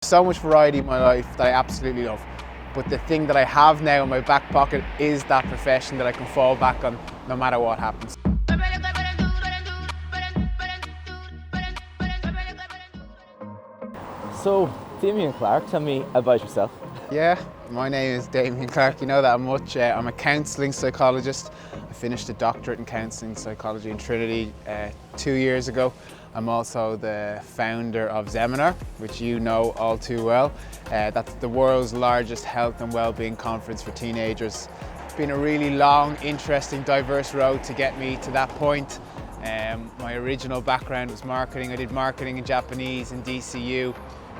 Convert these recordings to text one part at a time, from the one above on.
So much variety in my life that I absolutely love. But the thing that I have now in my back pocket is that profession that I can fall back on no matter what happens. So, Damien, Clarke, tell me about yourself. Yeah, my name is Damien Clarke, you know that much. I'm a counselling psychologist. I finished a doctorate in counselling psychology in Trinity 2 years ago. I'm also the founder of Zeminar, which you know all too well. That's the world's largest health and wellbeing conference for teenagers. It's been a really long, interesting, diverse road to get me to that point. My original background was marketing. I did marketing in Japanese in DCU.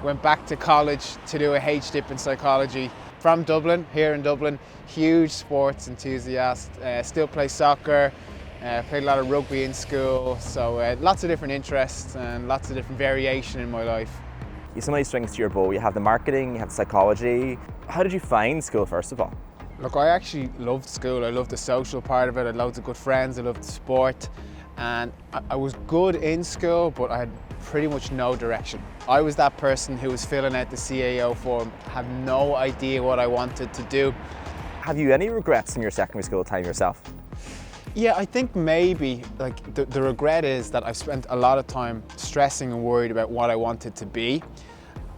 Went back to college to do a HDip in psychology from Dublin, here in Dublin. Huge sports enthusiast, still play soccer, played a lot of rugby in school, so lots of different interests and lots of different variation in my life. You have so many strings to your bow. You have the marketing, you have the psychology. How did you find school, first of all? Look, I actually loved school. I loved the social part of it. I had loads of good friends. I loved sport. And I was good in school, but I had pretty much no direction. I was that person who was filling out the CAO form, had no idea what I wanted to do. Have you any regrets from your secondary school time yourself? Yeah, I think maybe the regret is that I've spent a lot of time stressing and worried about what I wanted to be.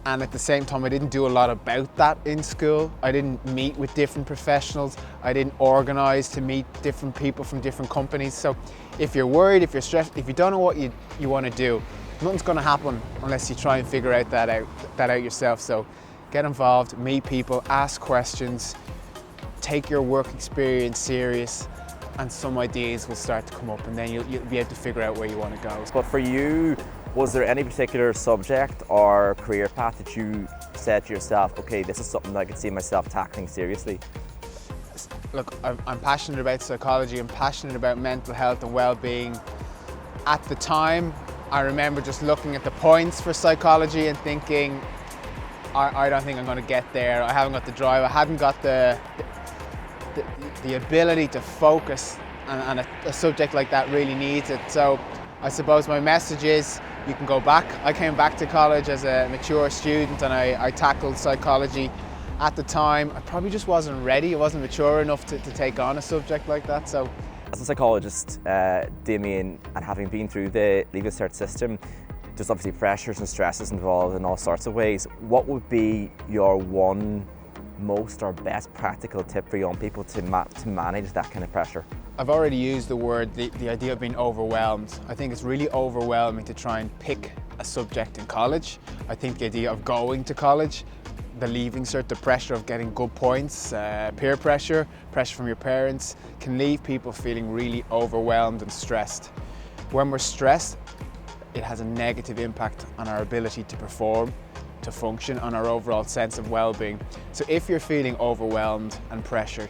And at the same time, I didn't do a lot about that in school. I didn't meet with different professionals. I didn't organise to meet different people from different companies. So if you're worried, if you're stressed, if you don't know what you want to do, nothing's going to happen unless you try and figure that out yourself. So get involved, meet people, ask questions, take your work experience serious, and some ideas will start to come up, and then you'll be able to figure out where you want to go. But for you, was there any particular subject or career path that you said to yourself, okay, this is something that I could see myself tackling seriously? Look, I'm passionate about psychology, I'm passionate about mental health and well-being. At the time, I remember just looking at the points for psychology and thinking, I don't think I'm going to get there. I haven't got the drive, I hadn't got the ability to focus, and a subject like that really needs it. So I suppose my message is, you can go back. I came back to college as a mature student and I tackled psychology. At the time, I probably just wasn't ready. I wasn't mature enough to take on a subject like that. So, as a psychologist, Damien, and having been through the legal cert system, there's obviously pressures and stresses involved in all sorts of ways. What would be your one most or best practical tip for young people to manage that kind of pressure? I've already used the word, the idea of being overwhelmed. I think it's really overwhelming to try and pick a subject in college. I think the idea of going to college, the leaving cert, the pressure of getting good points, peer pressure, pressure from your parents, can leave people feeling really overwhelmed and stressed. When we're stressed, it has a negative impact on our ability to perform, to function, on our overall sense of well-being. So if you're feeling overwhelmed and pressured,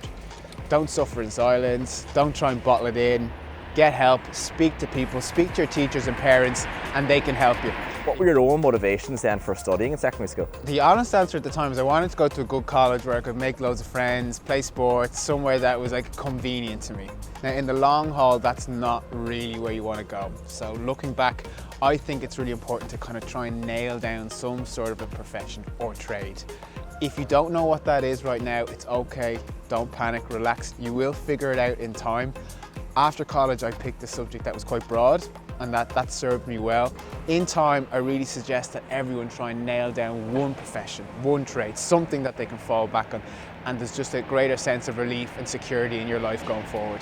don't suffer in silence, don't try and bottle it in, get help, speak to people, speak to your teachers and parents, and they can help you. What were your own motivations then for studying in secondary school? The honest answer at the time is I wanted to go to a good college where I could make loads of friends, play sports, somewhere that was convenient to me. Now in the long haul, that's not really where you want to go. So looking back, I think it's really important to kind of try and nail down some sort of a profession or trade. If you don't know what that is right now, it's okay, don't panic, relax, you will figure it out in time. After college, I picked a subject that was quite broad, and that served me well. In time, I really suggest that everyone try and nail down one profession, one trade, something that they can fall back on, and there's just a greater sense of relief and security in your life going forward.